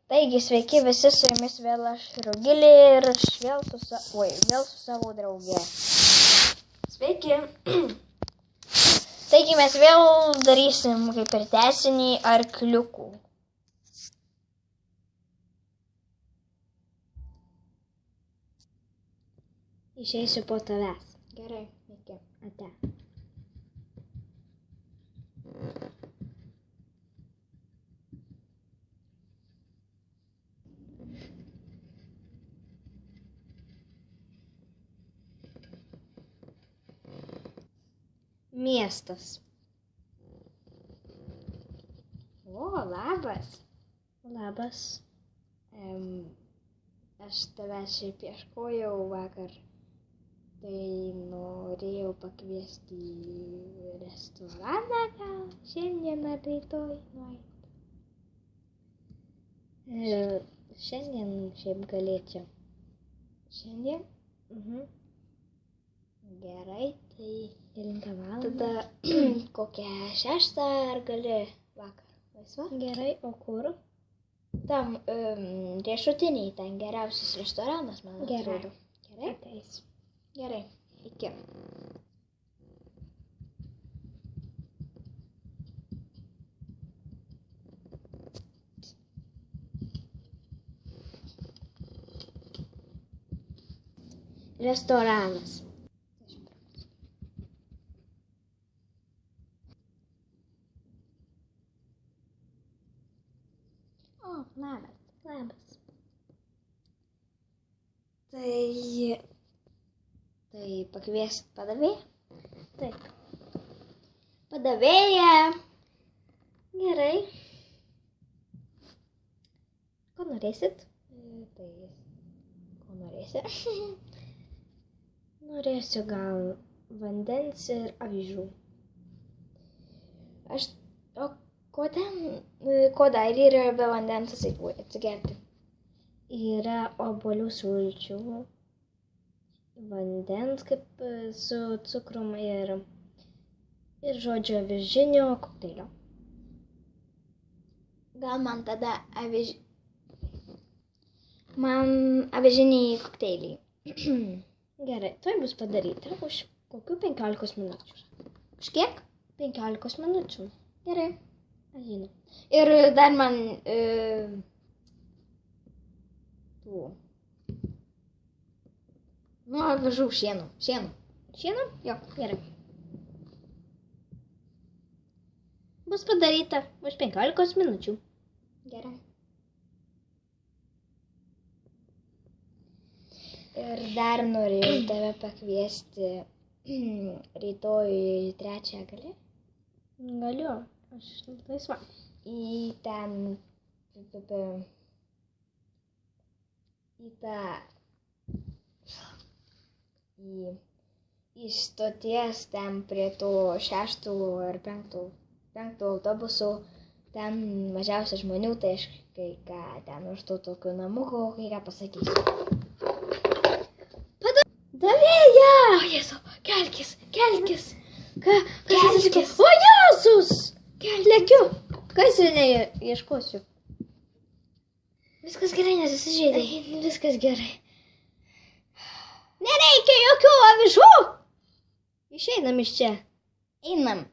Taigi, sveiki visi, su jumis vėl aš Rugilė ir aš vėl su savo drauge. Sveiki. Taigi, mes vėl darysim kaip ir tęsinį arkliukų. Išeisiu po tavęs. Gerai, iki. Ate. Miestas. O, labas. Labas. Aš tavęs šiaip ieškojau vakar. Tai norėjau pakviesti į restoraną, gal šiandien ar rytoj nueiti. Šiandien šiaip galėčiau. Šiandien? Gerai, tai 9 valandą. Tada kokią 6 ar gali vakar? Laisva? Gerai, o kur? Tam riešutiniai, ten geriausias restoranas, man atrodo. Gerai? Ateisiu. Gerai, iki. Restoranas. O, labas. Tai pakviest padavėją? Taip. Padavėja. Gerai. Ko norėsit? Ko norėsi? Norėsiu gal vandens ir avižų. O ko dar yra be vandens atsigerti? Yra obuolių sulčių. Vandens kaip su cukrum ir žodžiu avižinio kokteilio. Gal man tada avižinį kokteilį. Gerai, tai bus padaryta už kokių 15 minučių. Už kiek? 15 minučių. Gerai, aš žinau. Ir dar man avižų šienų. Šienų? Jo, gerai. Bus padaryta už 15 minučių. Gerai. Ir dar norėjau tave pakviesti rytoj 3 gali? Galiu, aš laisva. Į stoties ten prie to 6 ar 5 autobusų, ten mažiausia žmonių, tai aš kai ką ten už tų tokių namukų, kai ką pasakysiu. Padavėja! O Jėzau, kelkis! Kelkis! O Jėzus! Lekiu! Kas neieškosiu? Viskas gerai, nesusižeidai. Viskas gerai. Nereikia jokių avižų! Išeinam iš čia. Einam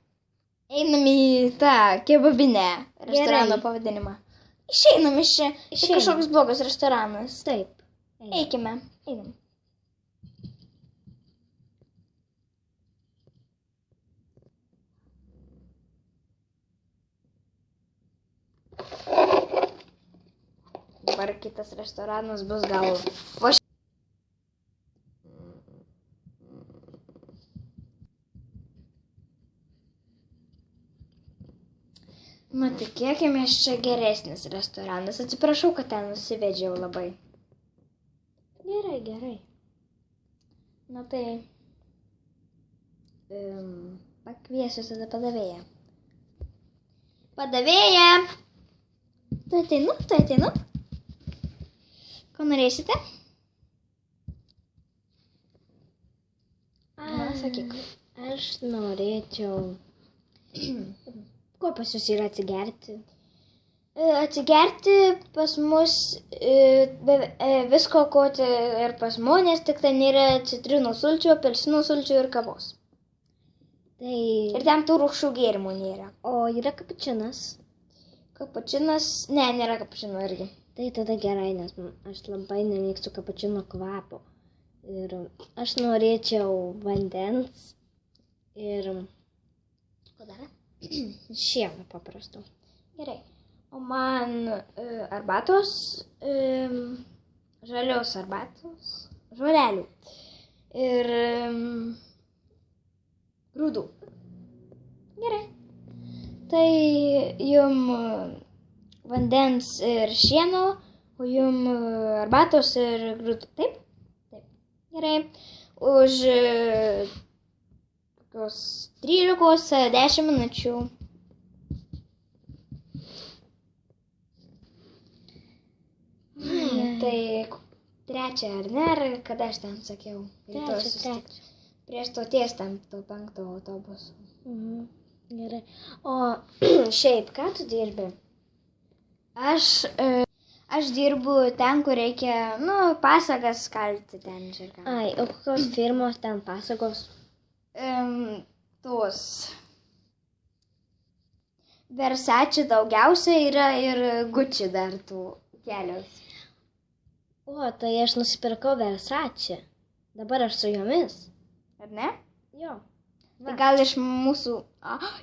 į tą kebabinę restorano pavadinimą. Išeinam iš čia. Tai kažkoks blogas restoranas. Taip. Eikime. Einam. Dabar kitas restoranas bus gal tikėkimės, čia geresnis restoranas. Atsiprašau, kad ten nusivedžiau labai. Gerai. Na tai pakviesiu tada padavėją. Padavėja! Tai ateinu. Ko norėsite? Sakyk. Aš norėčiau... Ko pas jūs yra atsigerti? Atsigerti pas mus visko, ko ir pas žmonės, tik ten yra citrinų sulčių, apelsinų sulčių ir kavos. Tai... Ir ten tų rūgščių gėrimų nėra. O yra kapučinas? Kapučinas, ne, nėra kapučino irgi. Tai tada gerai, nes aš labai nemėgstu kapučino kvapo. Ir aš norėčiau vandens ir... Ko dar? Šieno paprasto. Gerai. O man arbatos, žalios arbatos, žolelių ir grūdų. Gerai. Tai jum vandens ir šieno, o jum arbatos ir grūdų. Taip? Taip. Gerai. Už kokios 13-10 minučių. Tai trečią, ar ne? Ar kada aš ten sakiau? Trečią. Prieš stoties tam to 5 autobusu. Gerai. O šiaip, ką tu dirbi? Aš dirbu ten, kur reikia, pasagas kalti ten, žirga. Ai, o kokios firmos ten pasagos? Tos. Versace daugiausia yra ir Gucci dar tų kelios. O, tai aš nusipirkau Versace. Dabar aš su jomis. Ar ne? Jo. Tai gal iš mūsų...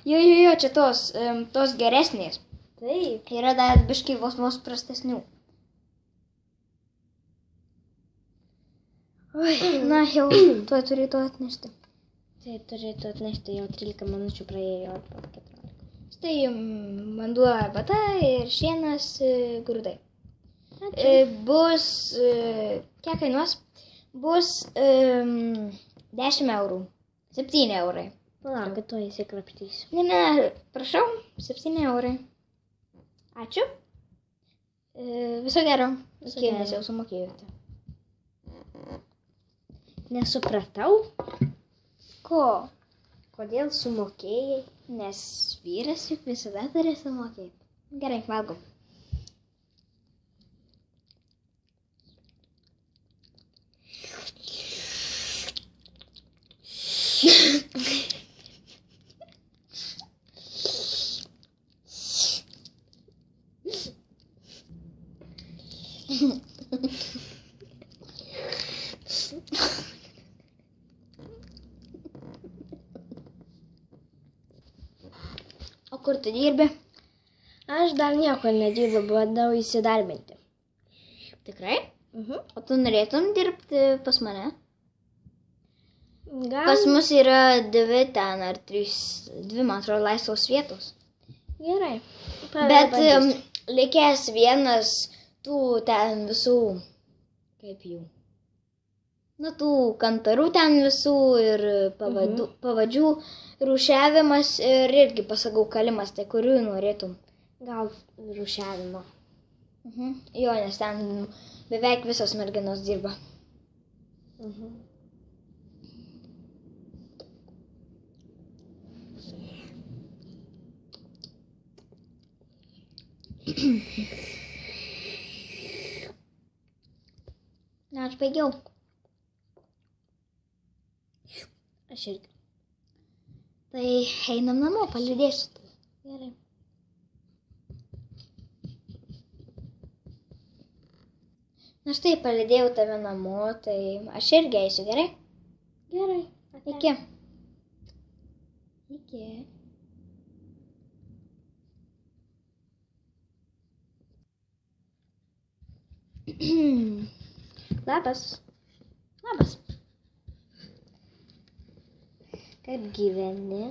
Jo, čia tos geresnės. Taip. Yra dar biškai vos prastesnių. Oi, na jau, tuoj turėtų atnešti. Tai turėtų atnešti, jau 13 minučių praėjo arba 14. Štai vanduo, arbata ir šienas, grūdai. Bus, kiek kainuos? Bus 10 eurų. 7 eurai. Palauk, kad tuo įsikrapštysiu. Ne, prašau, 7 eurai. Ačiū. Viso gero. Nes jau sumokėjote. Nesupratau. Ko? Kodėl sumokėjai? Nes vyras juk visada turi sumokėti. Gerai, valgom. O kur tu dirbi? Aš dar nieko nedirbu, bandau įsidarbinti. Tikrai? O tu norėtum dirbti pas mane? Gal... Pas mus yra 2 ten ar 2, man atrodo, laisvos vietos. Gerai. Bet likęs vienas tų ten visų, kaip jų, tų kantarų ten visų ir pavadžių rūšiavimas ir irgi pasagau kalimas, tai kurių norėtum? Gal rūšiavimo. Jo, nes ten beveik visos merginos dirba. Na, aš baigiau. Aš irgi. Tai einam namo, palydėsiu. Gerai. Na štai, palydėjau tave namo, tai aš irgi eisiu, gerai? Gerai. Iki. Iki. Labas. Labas. Kaip gyveni?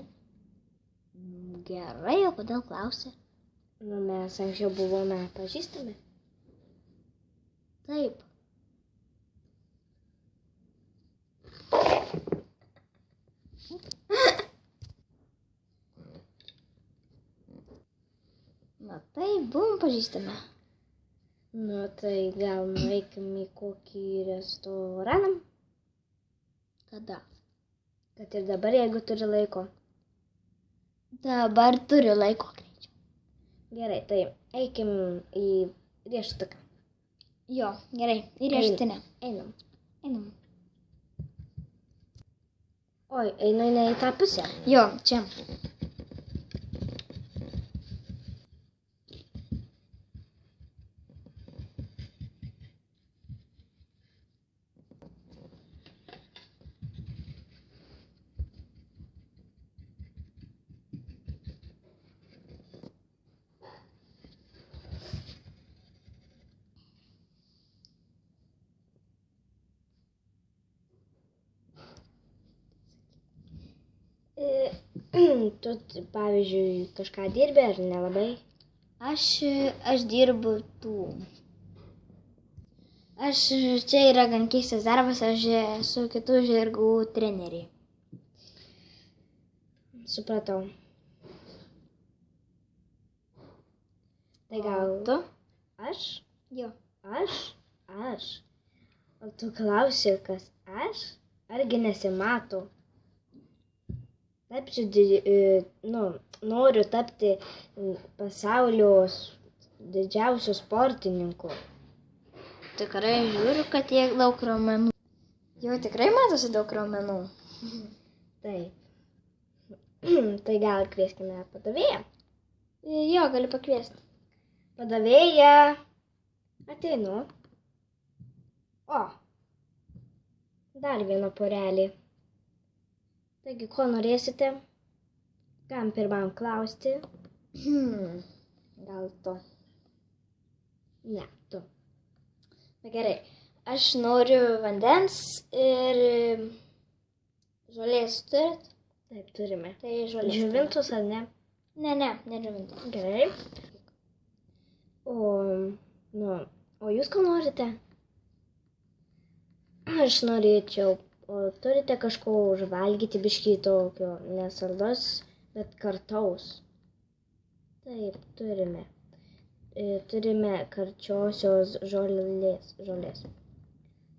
Gerai, o kodėl klausi? Mes anksčiau buvome pažįstami. Taip. Na taip, buvom pažįstami. Nu tai gal nueikim į kokį restoraną? Kada? Kad ir dabar, jeigu turi laiko. Dabar turiu laiko greičiau. Gerai, tai eikim į riešutuką. Jo, gerai, į riešutinę. Einam. Einam. Oi, einu ne į tą pusę. Jo, čia. Tu, pavyzdžiui, kažką dirbi ar nelabai? Aš dirbu čia yra gan keistas darbas, aš esu kitų žirgų trenerį. Supratau. Tai gal tu? Aš? Jo. Aš. O tu klausi, kas aš? Argi nesimato? Noriu tapti pasaulio didžiausiu sportininku. Tikrai žiūriu, kad tiek daug raumenų. Jau tikrai matosi daug raumenų. Taip. Tai gal kvieskime padavėją? Jo, galiu pakviesti. Padavėja. Ateinu. O. Dar vieną porelį. Taigi, ko norėsite? Kam pirmam klausti? Gal tu. Ne, tu. Na gerai. Aš noriu vandens ir žolės turit? Taip, turime. Tai žolės. Žuvintus ar ne? Ne žuvintus. Gerai. O jūs ko norite? Aš norėčiau. O turite kažko užvalgyti biškį tokio, nesaldos, bet kartaus? Taip, turime. Turime karčiosios žolės.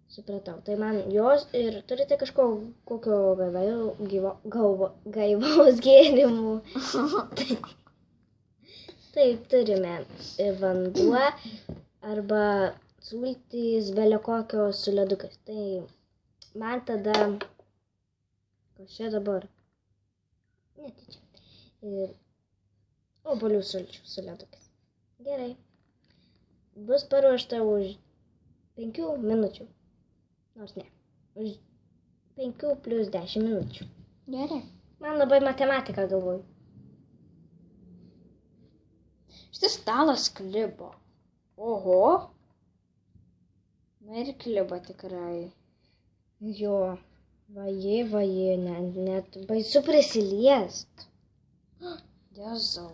Supratau. Tai man jos ir turite kažko kokio gaivaus gėrimų. Taip, turime vanduo arba sultys belio kokios su ledukas. Tai man tada, kas čia dabar? Netyčia. Obuolių sulčių su ledukais. Gerai. Bus paruošta už 5 minučių. Nors ne. Už 5 plus 10 minučių. Gerai. Man labai matematika galvoju. Šitas stalas klibo. Oho. Na ir klibo tikrai. Jo, vajė, net baisu prisiliest. Jėzau.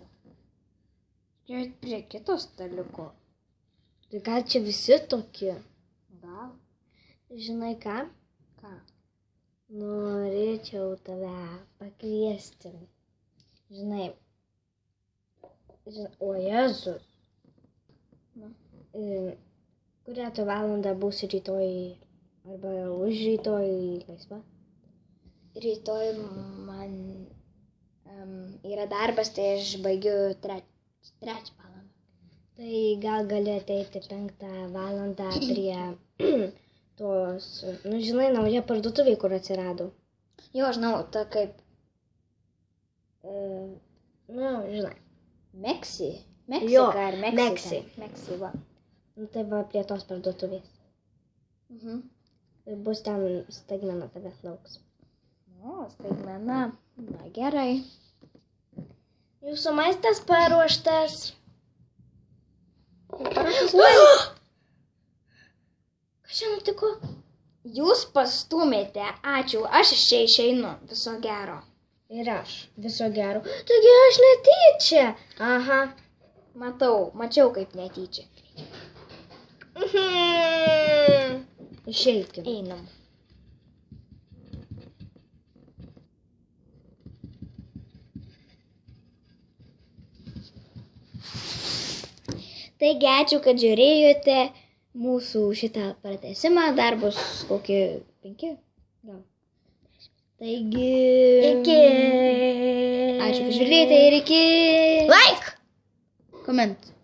Jau prie kito staliuko. Tai gal čia visi tokie? Gal. Žinai ką? Ką? Norėčiau tave pakviesti. Žinai. O Jėzus. Kurią tu valandą būsi rytoj arba už rytoj laisva? Rytoj man yra darbas, tai aš baigiu 3 valandą. Tai gal gali ateiti 5 valandą prie tos, žinai, nauja parduotuvė, kur atsirado. Jo, žinau, ta kaip... žinai. Meksika ar Meksika. Meksika, va. Tai va prie tos parduotuvės. Ir bus ten staigmena tavęs lauks. O, staigmena. Na gerai. Jūsų maistas paruoštas. Kas čia nutiko? Jūs pastumėte. Ačiū, aš iš čia išeinu. Viso gero. Ir aš. Viso gero. Taigi aš netyčia. Aha. Mačiau kaip netyčia. Išeikim. Einam. Taigi, ačiū, kad žiūrėjote mūsų šitą pratęsimą. Dar bus kokie 5? Gal. Taigi... Iki. Ačiū, kad žiūrėjote ir iki... Like! Komentuoti.